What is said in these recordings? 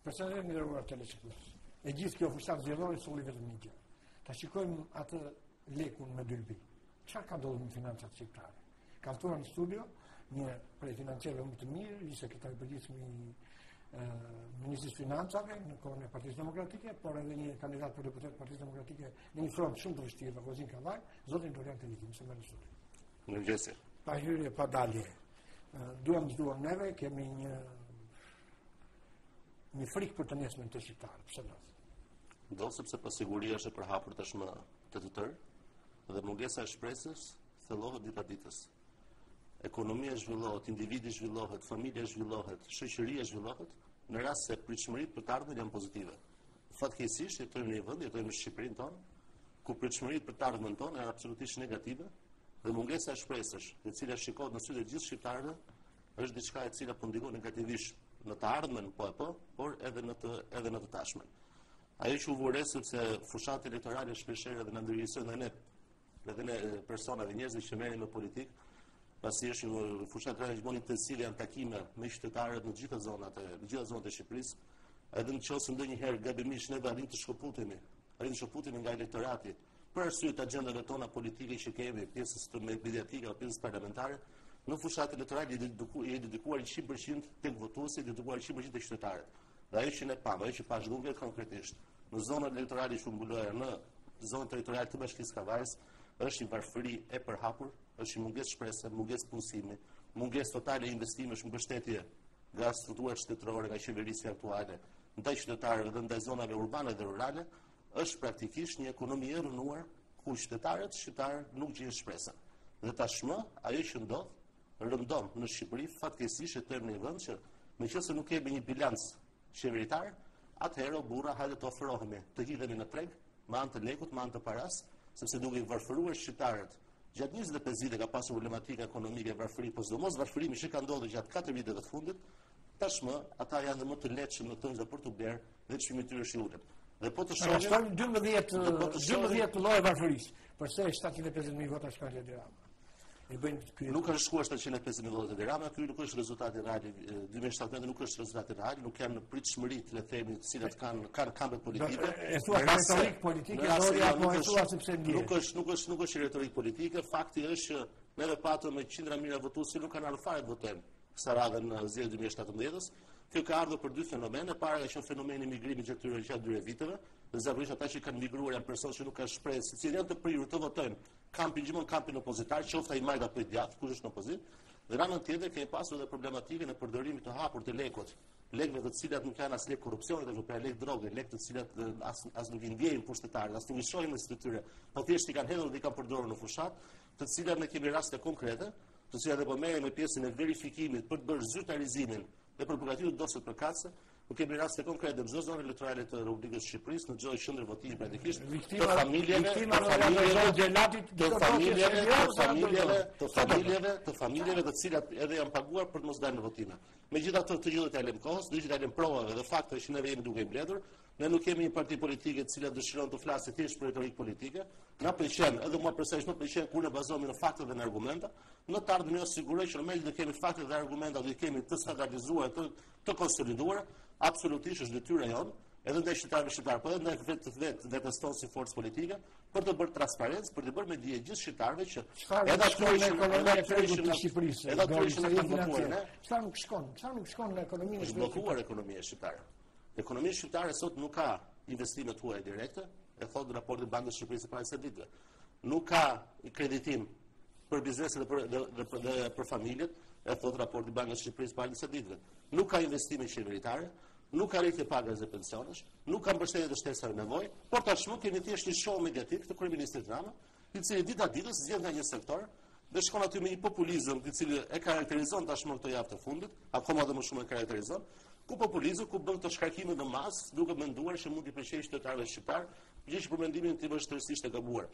Personalisht nderuar teleshikues. E gjithë kjo fushat zgjedhore solli vetëm një gjë. Ta shikojmë atë lekun me dylbi. Çfarë ka ndodhur në financat shqiptare? Ka ftuar në studio një prej financierëve më të mirë, i sekretari i përgjithshëm i Ministrisë Financave në kohën e Partisë Demokratike, por edhe një kandidat për deputet Partisë Demokratike në një front shumë të vështirë në Kozin Kavaj, zotin Dorian Teliti, më në studio. Mirëmëngjes. Pa hyrje, pa dalje. Duam zgjuar neve, kemi një frikë për të nesërmen të shqiptarë. Pse do? Do sepse pasiguria është e përhapur tashmë të tërë dhe mungesa e shpresës thellohet ditë ditës. Ekonomia zhvillohet, individi zhvillohet, familja zhvillohet, shoqëria zhvillohet në rast se pritshmëritë për të ardhmen janë pozitive. Fatkeqësisht jetojmë në një vend, jetojmë në Shqipërinë tonë, ku pritshmëritë për të ardhmen tonë janë absolutisht negative dhe mungesa e shpresës, e cila shikohet në sytë të gjithë shqiptarëve, është diçka e cila po ndikon negativisht në të ardhmen por edhe në të tashmen. Ajo që u vure sepse fushat elektorale shpeshherë edhe në ndërgjegjësojnë edhe ne persona dhe njerëzve që merren me politikë, pasi është një fushat elektorale që bënin të cilë janë takime me qytetarët në gjitha zonat e Shqipërisë, edhe në qoftë se ndonjëherë gabimisht ne arrim të shkëputemi nga elektorati për arsye të agjendave tona politike që kemi, pjesës mediatike apo pjesës parlamentare, në fushat elektorale i dedikuar 100% tek votuesit, i dedikuar 100% tek qytetarët. Dhe ajo që ne pamë, ajo që pa zhdukjet konkretisht, në zonat elektorale që mbulohen në zonat territoriale të Bashkisë Kavajës, është një varfëri e përhapur, është një mungesë shprese, mungesë punësimi, mungesë totale e investimesh në mbështetje nga strukturat shtetërore, nga qeverisja aktuale, ndaj qytetarëve dhe ndaj zonave urbane dhe rurale, është praktikisht një ekonomi e rënuar ku shqiptarët nuk gjejnë shpresën. Dhe tashmë ajo që ndodh rëndom në Shqipëri, fatkeqësisht jetojmë në një vend që meqenëse nuk kemi një bilanc qeveritar, atëherë burra hajde të ofrohemi, të hidhemi në treg me anë të lekut, me anë të paras, sepse duke i varfëruar shqiptarët gjatë 25 vite ka pasur problematika ekonomike, varfëri, po sidomos varfërimi që ka ndodhur gjatë 4 viteve të fundit, tashmë ata janë më të lehtëshëm në të për të blerë dhe çmimi i tyre është i ulët. Dhe po të shohim 12 lloje varfërisë, përse 750.000 vota shkallë Dorian. Nuk është shkuar 750.000 vota Dorian, ky nuk është rezultati real. 2017 nuk është rezultati real, nuk janë në pritshmëritë, le të themi, të cilat kanë kampe politike. E thua retorik politike, apo e thua sepse ndihet. Nuk është retorik politike, fakti është që neve patëm me qindra mijëra votues që nuk kanë ardhur fare të votojnë kësaj radhe në zgjedhjet 2017-s. Kjo ka ardhur për dy fenomene. Para ka qenë fenomeni i migrimit gjatë 2 viteve, dhe zakonisht ata që kanë migruar janë personë që nuk kanë shpresë, secili janë të prirur të votojnë gjithmonë kampin opozitar, qoftë ai majt apo i djathtë, kush është në opozit. Dhe në anën tjetër kemi pasur edhe problematikën e përdorimit të hapur të lekëve të cilat nuk janë as lek korrupsioni, dhe nuk janë lek droge, lek të cilat as nuk i ndjejnë pushtetarët, as nuk i shohin në tyre, po thjesht i kanë hedhur dhe i kanë përdorur në fushat, të cilat ne kemi raste konkrete, të cilat po merrem me pjesën e verifikimit për të bërë zyrtarizimin dhe për përgatitur dosjet për kase, nuk kemi raste konkrete në çdo zonë elektorale të Republikës së Shqipërisë, në çdo qendër votimi praktikisht, të familjeve të cilat edhe janë paguar për të mos dalë në votime. Megjithatë, të gjithë të lëm kohës, të gjithë të lëm provave dhe fakte që ne jemi duke i mbledhur, ne nuk kemi një parti politike të cilat dëshiron të flasë thjesht për retorik politike. Na pëlqen, edhe mua personalisht më pëlqen kur ne bazohemi në fakte dhe në argumenta. Në të ardhmen ne siguroj që në të kemi fakte dhe argumenta dhe kemi të standardizuar, të konsoliduar, absolutisht është detyra jonë, edhe ndaj shqiptarëve, po edhe ndaj vetes tonë si forcë politike, për të bërë transparencë, për të bërë me dije gjithë shqiptarëve që edhe ato në Shqipërisë, edhe ato që kanë votuar, çfarë nuk shkon në ekonominë është bllokuar ekonomia shqiptare. Ekonomia shqiptare sot nuk ka investime të huaja direkte, e thotë raporti i Bankës së Shqipërisë para 20 ditëve. Nuk ka kreditim për bizneset dhe për familjet, e thotë raporti i Bankës së Shqipërisë para 20 ditëve. Nuk ka investime qeveritare, nuk ka rritje pagave dhe pensionesh, nuk ka mbështetje të shtesave nevojë, por tashmë kemi thjesht një show mediatik të kryeministit Rama, i cili ditë ditës zgjedh nga një sektor dhe shkon aty me një populizëm i cili e karakterizon tashmë këto javë të fundit, akoma dhe më shumë e karakterizon, ku populizëm, ku bën të shkarkime në masë, duke menduar që mund t'i pëlqejë qytetarëve shqiptar, gjë që për mendimin tim është tërësisht e gabuar.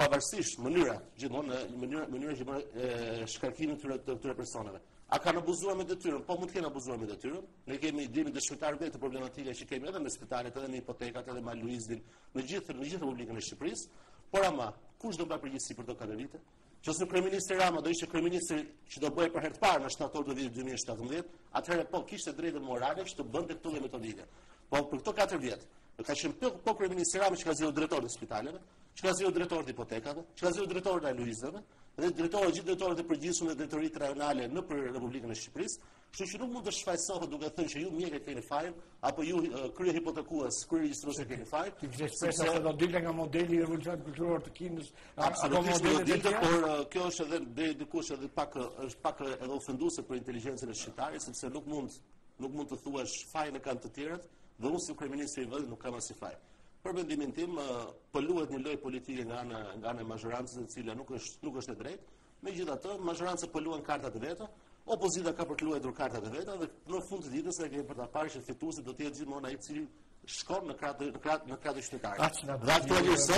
Pavarësisht mënyra që bën shkarkimin të këtyre personave. A kanë abuzuar me detyrën? Po mund të kenë abuzuar me detyrën. Ne kemi dimi dëshmitar vetë problematika që kemi edhe me spitalet, edhe me hipotekat, edhe me luizdin, në gjithë Republikën e Shqipërisë, por ama kush do mbaj përgjegjësi për këto 4 vite? Qëse kryeministri Rama do ishte kryeministri që do bëhej për herë të parë në shtator të vitit 2017, atëherë po kishte drejtën morale që të bënte këtë lloj metodike. Po për këto 4 vjet, ka qenë po kryeministri Rama që ka zgjuar drejtorët e spitaleve, që ka zgjuar drejtorët e hipotekave, që ka zgjuar drejtorët e Luizave, dhe gjithë drejtorët e përgjithshëm dhe drejtoritë rajonale në për Republikën e Shqipërisë, kështu që nuk mund të shfaqsohet duke thënë që ju mjekët keni fajin apo ju krye hipotekues, krye regjistrues keni fajin. Ti ke shpresë se do dilë nga modeli i revolucionit kulturor të Kinës, apo modeli të tjerë, por kjo është edhe deri dikush edhe është pak edhe ofenduese për inteligjencën e shqiptarit, sepse nuk mund të thuash fajin e kanë të tjerët, dhe unë si kryeministri i vendit nuk kam asnjë faj. Për mendimin tim, pëlluhet një lojë politike nga ana e mazhorancës, e cila nuk është e drejtë. Megjithatë, mazhoranca pëlluan kartat e veta, opozita ka për të luajtur kartat e veta dhe në fund të ditës ne kemi për ta parë që fituesi do të jetë gjithmonë ai i cili shkon në krahët qytetarë. Dhe aktualisht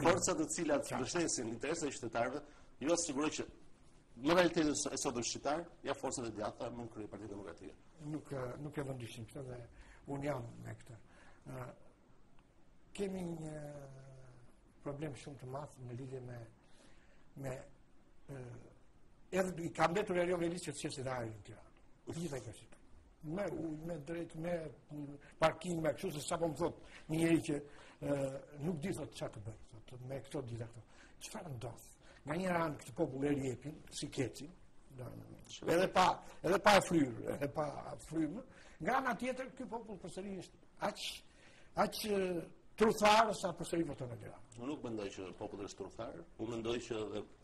forcat të cilat mbështesin interesat e qytetarëve, ju siguroj që në realitetin e sotëm shqiptar, ja forcat e djatha më krye Partia Demokratike. Nuk e vendosim këtë dhe unë jam me këtë. Kemi një problem shumë të madh në lidhje me i ka mbetur ajo velis që të qeshtë dhe ajo në Tiranë. Gjitha i ka qëtë. Me ujë, me drejt, me parking, me kështu se sa po më thot një njeri që nuk di thot çfarë të bëj, me këto dita këto. Çfarë ndodh? Nga një anë këtë popull e rjepin, si kecin, edhe pa e fryrë, edhe pa frymë, nga ana tjetër ky popull përsëri është aq trutharë sa përsëri voton në Tiranë. Unë nuk mendoj që populli është truthar, unë mendoj që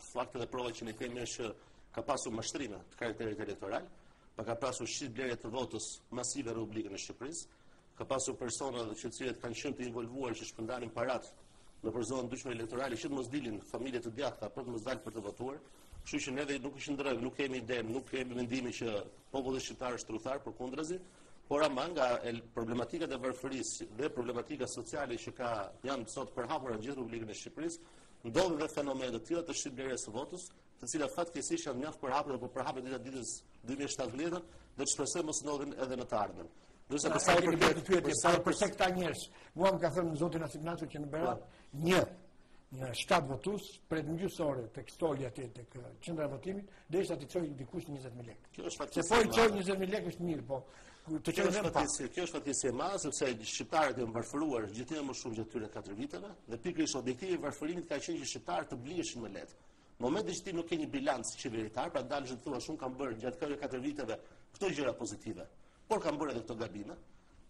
faktet dhe provat që ne kemi është ka pasur mashtrime të karakterit elektoral, ka pasur shitblerje të votës masive në Republikën e Shqipërisë, ka pasur persona që cilët kanë qenë të involvuar që shpërndanin parat në përzonën dyshme elektorale që të mos dilin familje të djathta për të mos dalë për të votuar. Kështu që ne nuk qëndrojmë, nuk kemi idenë, nuk kemi mendimin që populli shqiptar është truthar, përkundrazi, por ama nga problematikat e varfërisë dhe problematika sociale që janë sot përhapura në gjithë Republikën e Shqipërisë, ndodhin dhe fenomene të tilla të shitblerjes së votës, të cilat fatkeqësisht janë mjaft përhapura, por përhapet ditës 2017 dhe të shpresoj mos ndodhin edhe në të ardhmen. Përse këta njerëz, mua më ka thënë zoti Nasimnaço që në Berat në 7 votues pret gjysore tek stoli atje tek qendra e votimit, derisa të çojë dikush 20.000 lekë. Kjo është fatkeqësi. Se po i çojë 20.000 lekë është mirë, po kjo është fatkeqësi e madhe sepse shqiptarët janë varfëruar gjithnjë më shumë gjatë këtyre 4 viteve dhe pikërisht objektivi i varfërimit ka qenë që shqiptarët të bliheshin më lehtë. Në momentin që ti nuk ke një bilanc qeveritar, pra dalësh të thuash unë kam bërë gjatë këtyre 4 viteve këto gjëra pozitive, por kam bërë edhe këto gabime.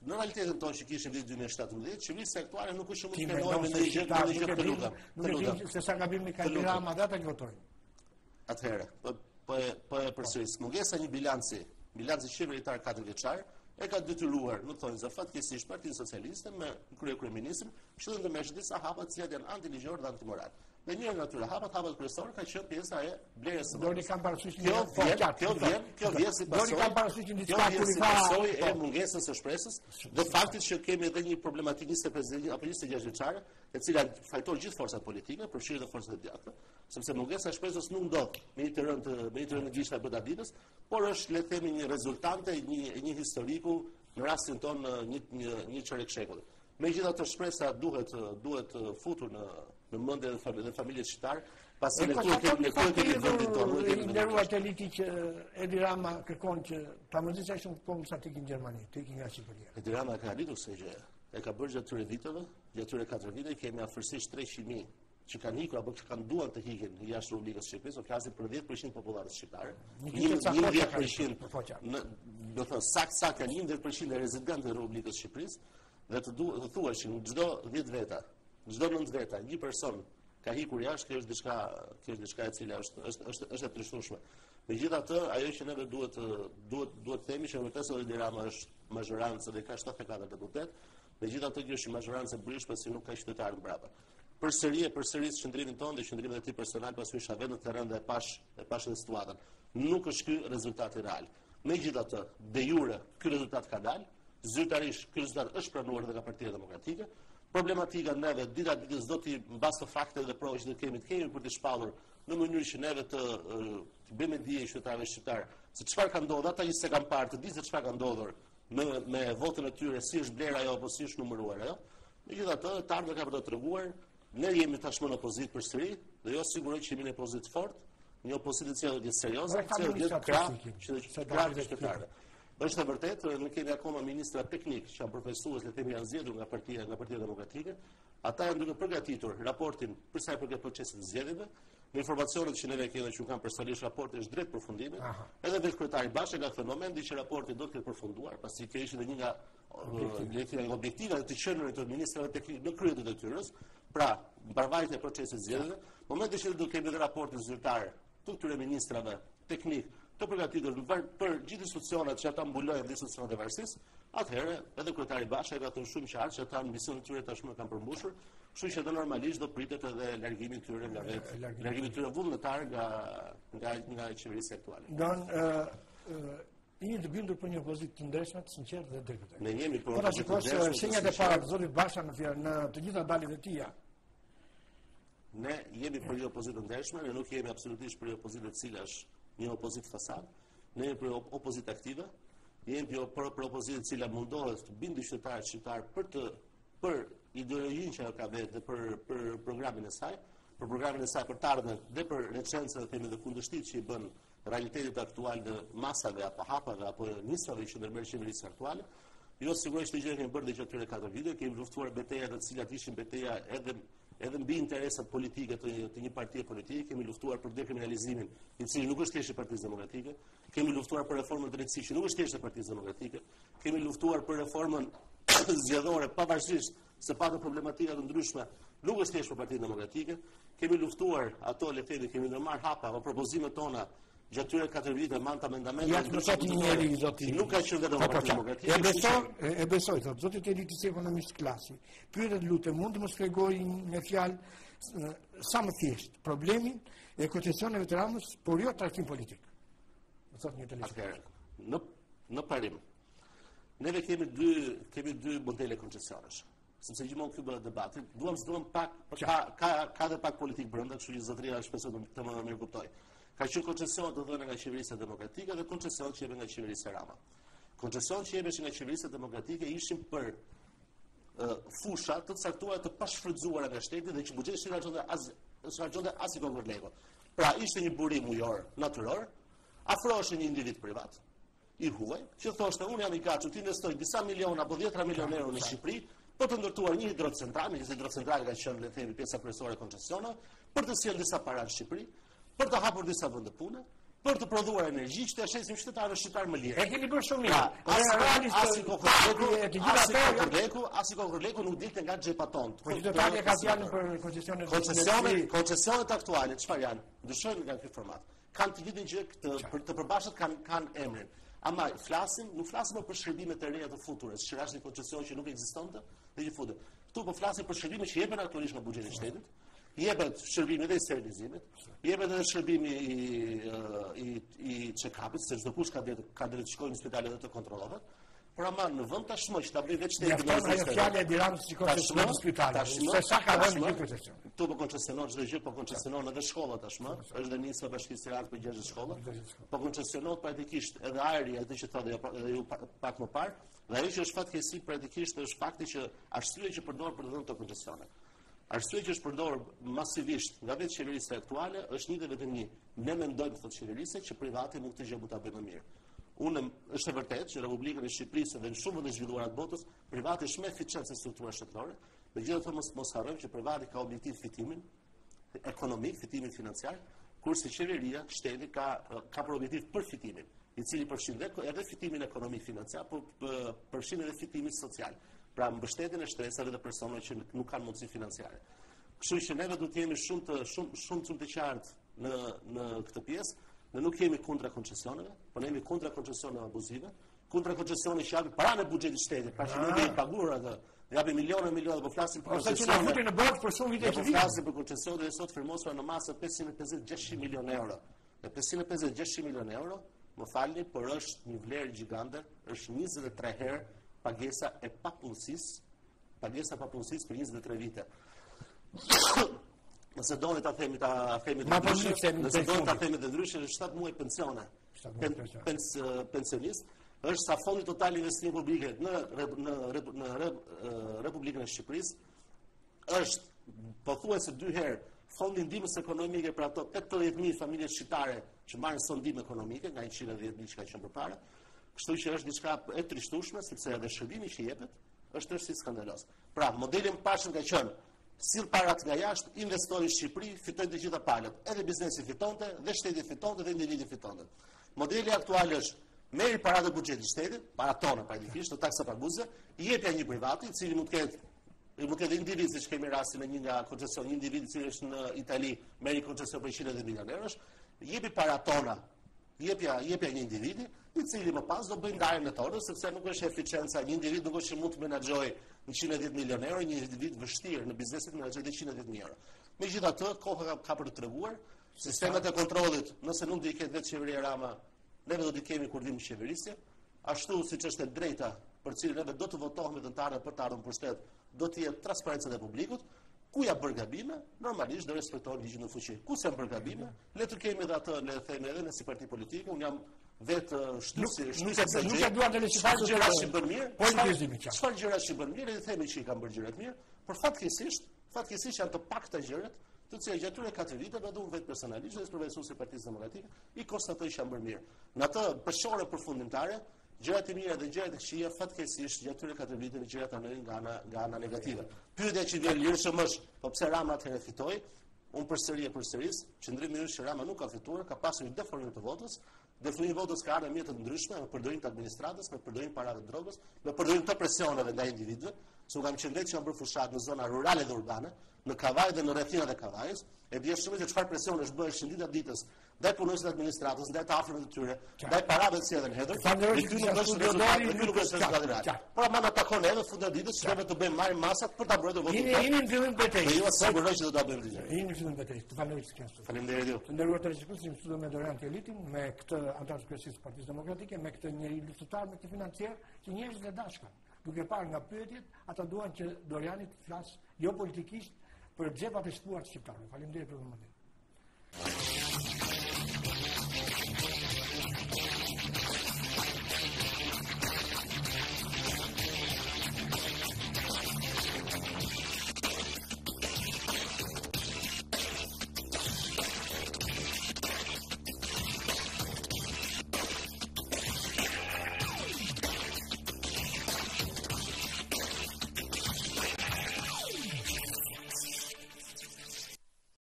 Në realitetin tonë që kishim vitin 2017, qeverisja aktuale nuk është shumë të krenojë me një gjë të lutem. Nuk e di se sa gabime ka bërë Rama dhe ata që votojnë. Atëherë, po e përsëris, mungesa një bilanci qeveritar 4 vjeçar e ka detyruar, në thonë za fatkeqësisht Partinë Socialiste me kryeministrin, që ndërmjet disa hapa të cilat janë antiligjore dhe antimoral. Dhe njëra nga atyre hapat kryesore ka qenë pjesa e blerjes së votës. Kjo vjen si pasojë e mungesës së shpresës dhe faktit që kemi edhe një problematikë 25 apo 26 vjeçare, e cila fajton gjithë forcat politike, përfshirë edhe forcat e djatha, sepse mungesa e shpresës nuk ndodh me një të rënd gjishta bëdaditës, por është le të themi një rezultante e një historiku në rastin tonë një çerek shekulli. Megjithatë shpresa duhet futur në mendje dhe familjet shqiptare, pasi ne kemi vendin tonë. Nderuar Teliti që Edi Rama kërkon që ta mërzit sa shumë popull sa të ikin në Gjermani, të ikin nga Shqipëria. Edi Rama ka arritur se gjë. E ka bërë gjatë këtyre viteve, gjatë këtyre 4 viteve kemi afërsisht 300.000 që kanë ikur apo që kanë duan të hiqen jashtë Republikës së Shqipërisë, o flasim për 10% të popullatës shqiptare. 10%, do të thonë sakt janë 10% e rezidentëve të Republikës së Shqipërisë dhe të thuash që në çdo 10 veta, çdo 9 veta, një person ka hikur jashtë, kjo është diçka e cila është e trishtueshme. Megjithatë, ajo që neve duhet themi që vërtet Edi Rama është mazhorancë dhe ka 74 deputet, megjithatë kjo është mazhorancë e brishme si nuk ka qytetarë mbrapa. Përsëris qëndrimin tonë dhe qëndrimin e tij personal pasi isha vetë në terren dhe e pash edhe situatën. Nuk është ky rezultati real. Megjithatë, de jure ky rezultat ka dalë, zyrtarisht ky rezultat është pranuar edhe nga Partia Demokratike. Problematika neve dita ditës do t'i mbas të fakteve dhe provave që kemi për të shpallur në mënyrë që neve të bëjmë dije qytetarëve shqiptar se çfarë ka ndodhur, ata që s'e kanë parë të dinë se çfarë ka ndodhur me votën e tyre, si është bler ajo apo si është numëruar ajo. Megjithatë, të ardhmë ka për të treguar, ne jemi tashmë në opozitë përsëri, dhe jo sigurisht që jemi në opozitë fort, një opozitë që do të jetë serioze, që do të jetë krah, që do të krah të shtetërorëve. Është e vërtetë, ne kemi akoma ministra teknik që janë profesues, le të themi janë zgjedhur nga Partia Demokratike. Ata janë duke përgatitur raportin për sa i përket procesit të zgjedhjeve. Me informacionet që neve kemi që kanë personalisht raporti është drejt përfundimit. Edhe vetë kryetari Basha nga këtë momenti që raporti do të ketë përfunduar, pasi kjo ishte një nga objektivat të qenurit të ministrave teknik në krye të detyrës, pra mbarvajtja e procesit të zgjedhjeve. Momenti që do kemi dhe raportin zyrtar të këtyre ministrave teknik të përgatitur për gjithë institucionet që ata mbulojnë dhe institucionet e varësisë, atëherë edhe kryetari Basha ka thënë shumë qartë që ata misionin e tyre tashmë kanë përmbushur, kështu që normalisht do pritet edhe largimi i tyre nga vetë, largimi i tyre vullnetar nga qeverisja aktuale. Jeni të bindur për një opozitë të ndershme, të sinqertë dhe drejtë. Ne jemi për një opozitë të ndershme. Shenjat e para të zotit Basha në të gjitha daljet e tija. Ne jemi për një opozitë të ndershme, ne nuk jemi absolutisht për një opozitë e cila është një opozitë fasad, ne jemi për opozitë aktive, jemi për opozitë e cila mundohet të bindë qytetarët shqiptar për ideologjinë që ka vetë dhe për programin e saj, për të ardhmen dhe për recencën dhe kundërshtitë që i bën realitetit aktual në masave apo hapave apo nisave që ndërmerr qeverisja aktuale. Jo sigurisht të gjë kemi bërë dhe gjatë 4 vite, kemi luftuar betejat të cilat ishin beteja edhe mbi interesat politike të një partie politike, kemi luftuar për dekriminalizimin, i cili nuk është thjesht e Partisë Demokratike, kemi luftuar për reformën drejtësisë, që nuk është thjesht e Partisë Demokratike, kemi luftuar për reformën zgjedhore pavarësisht se patë problematika të ndryshme, nuk është thjesht për Partinë Demokratike, kemi luftuar ato le të themi, kemi ndërmarr hapa apo propozimet tona gjatë tyre 4 vite me amendamente. Ja të thotë një njeri zoti. Nuk ka qenë vetëm Partia Demokratike. E besoj, thotë zoti Teliti si ekonomist klasi. Pyetet lutem, mund të më shpjegojë me fjalë sa më thjesht problemin e koncesioneve të Ramës, por jo trajtim politik. Do thotë një televizor. Në parim. Neve kemi dy modele koncesionesh. Sepse gjithmonë ky bëhet debati, duam pak ka dhe pak politik brenda, kështu që zotëria shpresoj të më mirë kuptoj. Ka qenë koncesion të dhëna nga qeverisja demokratike dhe koncesion që jepet nga qeverisja Rama. Koncesion që jepet nga qeverisja demokratike ishin për fusha të caktuara të pashfrytzuara nga shteti dhe që buxheti shkarkonte as i kokër leko. Pra ishte një burim ujor natyror, afrohej një individ privat i huaj, që thoshte unë jam i gatshëm të investoj disa milion apo 10 milionë euro në Shqipëri për të ndërtuar një hidrocentral, me që hidrocentrale ka qenë le të themi pjesa kryesore e koncesioneve, për të sjellë disa para në Shqipëri, për të hapur disa vende pune, për të prodhuar energji që të shesim qytetarëve shqiptar më lirë. E keni bërë shumë mirë. As i kokërleku nuk dilte nga xhepat tonë. Po qytetarët kanë fjalën për koncesionet. Koncesionet aktuale çfarë janë? Ndryshojnë nga ky format. Kanë të njëjtën gjë të përbashkët kanë emrin. Ama nuk flasim për shërbimet e reja të futura, që është një koncesion që nuk ekzistonte dhe që futet. Ktu po flasim për shërbime që jepen aktualisht nga buxheti i shtetit. Jepet shërbimi dhe i sterilizimit, jepet edhe shërbimi i check-upit, se çdo kush ka drejtë të shkojë në spitale dhe të kontrollohet. Por ama në vend tashmë që ta bëj vetë shteti ajo fjalë e Diranës si koncesionar në spitale. Se sa ka dhënë një koncesión. Këtu po koncesionon çdo gjë, po koncesionon edhe shkollat tashmë, është dhe nisur bashkisë Tiranës për 60 shkolla. Po koncesionon praktikisht edhe ajri, atë që thotë edhe ju pak më parë, dhe ajo që është fatkeqësi praktikisht është fakti që arsyeja që përdor për të dhënë këto koncesione. Arsyeja që është përdorur masivisht nga vetë qeverisja aktuale është një dhe vetëm një. Ne mendojmë thotë qeverisja që privati nuk të gjë mund ta bëjë më mirë. Është e vërtetë që Republikën e Shqipërisë dhe në shumë vende zhvilluara të botës, privati është më eficient se struktura shtetërore. Megjithatë mos harrojmë që privati ka objektiv fitimin ekonomik, fitimin financiar, kurse qeveria, shteti ka për objektiv përfitimin, i cili përfshin edhe fitimin ekonomik financiar, por përfshin edhe fitimin social. Pra mbështetjen e shtresave dhe personave që nuk kanë mundësi financiare. Kështu që neve duhet të jemi shumë të qartë në këtë pjesë. Ne nuk jemi kundra koncesioneve, por ne jemi kundra koncesioneve abuzive, kundra koncesioneve që japin para në buxhetin e shtetit, pra që nuk jemi paguar atë, japin miliona, po flasim për koncesione. Po në bot për shumë vite që vjen. Flasim për koncesione dhe sot firmosura në masë 550-600 milionë euro. Dhe 550-600 milionë euro, më falni, por është një vlerë gjigande, është 23 herë pagesa e papunësisë për 23 vite. Nëse doni ta themi të ndryshe, 7 muaj pensione. Pensionist, është sa fondi total investime publike në Republikën e Shqipërisë është pothuajse 2 herë fondi ndihmës ekonomike për ato 80.000 familje shqiptare që marrin sot ndihmë ekonomike nga 110.000 që ka qenë përpara. Kështu që është diçka e trishtueshme sepse edhe shërbimi që jepet është tërësisht skandaloz. Pra, modeli i pashëm ka qenë sill parat nga jashtë, investoi në Shqipëri, fitoi të gjitha palët. Edhe biznesi fitonte, dhe shteti fitonte, dhe individi fitonte. Modeli aktual është merri paratë e buxhetit shtetit, para tona praktikisht, të taksa paguese, i jepja një privati, i cili mund të ketë individ, siç kemi rastin me një nga koncesion, një individ i cili është në Itali, merri koncesion për 110 milionë eurosh, jepi para tona, jepja një individi, i cili më pas do bëjë ndarjen e tonës, sepse nuk është eficienca, një individ nuk është që mund të menaxhojë 110 milionë euro, një individ vështirë në biznesin menaxhojë 110.000 euro. Megjithatë, koha ka për të treguar, sistemet e kontrollit, nëse nuk do i ketë vetë qeveria Rama, neve do t'i kemi kur vim në qeverisje, ashtu siç është e drejta për cilën neve do të votohemi dëntarë për të ardhur në pushtet, do të jetë transparenca e publikut. Ku ja bër gabime, normalisht do respektojmë ligjin në fuqi. Ku s'e bër gabime, le të kemi edhe atë, le të themi edhe në si parti politike, un jam vetë shtysi, nuk e dua të lehtësoj gjëra që bën mirë, po ndjeshimi çfarë. Çfarë gjëra që bën mirë, le të themi që i kanë bërë gjëra të mirë, por fatkeqësisht janë të pakta gjërat, të cilat gjatë këtyre 4 viteve do vetë personalisht dhe përveçuesi i Partisë Demokratike, i konstatoj që janë bërë mirë. Në atë përshore përfundimtare, gjërat e mira dhe gjërat e këqija fatkeqësisht gjatë këtyre 4 viteve gjërat janë nga ana negative. Pyetja që vjen lirshëm është, po pse Rama atëherë fitoi? Unë përsëris, qëndrimi është që Rama nuk ka fituar, ka pasur një deformim të votës. Deformimi i votës ka ardhur me mjete të ndryshme, me përdorim të administratës, me përdorim parave të drogës, me përdorim të presioneve ndaj individëve, se kam qenë vetë që janë bërë fushat në zona rurale dhe urbane, në Kavaj dhe në rrethinat e Kavajës, e di shumë se çfarë presion është bërë shëndita ditës ndaj punonjësve të administratës, ndaj të afërmit të tyre, ndaj parave të cilat hedhur. Ky nuk është rezultati. Por ama na takon edhe fundit ditës që ne të bëjmë marrim masat për ta bërë votin. Jeni në fillim betejë. Jo, siguroj që do ta bëjmë këtë. Jeni në fillim betejë. Të falenderoj që keni. Faleminderit ju. Të nderuar televizionistë, jemi studio me Dorian Telitin, me këtë antar të Partisë Partisë Demokratike, me këtë njeri luftëtar, me këtë financier, që njerëzit e dashkan. Duke parë nga pyetjet, ata duan që Doriani të flasë jo politikisht për xhepat e shtuar të shqiptarëve. Faleminderit për vëmendjen.